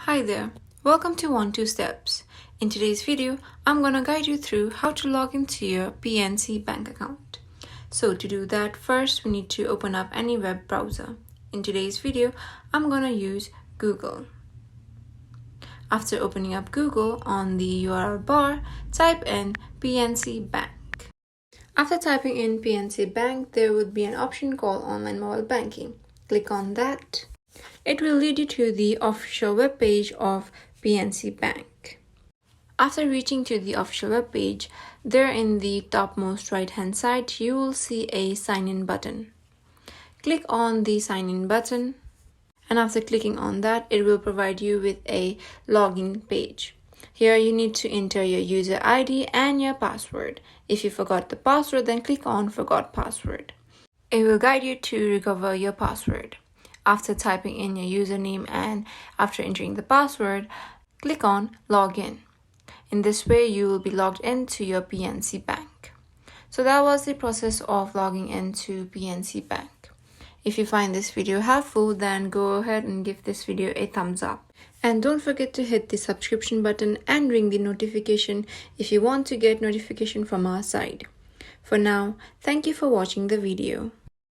Hi there, welcome to 1-2 Steps. In today's video, I'm gonna guide you through how to log into your PNC Bank account. So to do that, first we need to open up any web browser. In today's video, I'm gonna use Google. After opening up Google, on the URL bar, type in PNC Bank. After typing in PNC Bank, there would be an option called Online Mobile Banking. Click on that. It will lead you to the official webpage of PNC Bank. After reaching to the official webpage, there in the topmost right hand side, you will see a sign in button. Click on the sign in button, and after clicking on that, it will provide you with a login page. Here you need to enter your user ID and your password. If you forgot the password, then click on Forgot Password. It will guide you to recover your password. After typing in your username and after entering the password, click on Login. In this way, you will be logged into your PNC Bank. So that was the process of logging into PNC Bank. If you find this video helpful, then go ahead and give this video a thumbs up. And don't forget to hit the subscription button and ring the notification if you want to get notification from our side. For now, thank you for watching the video.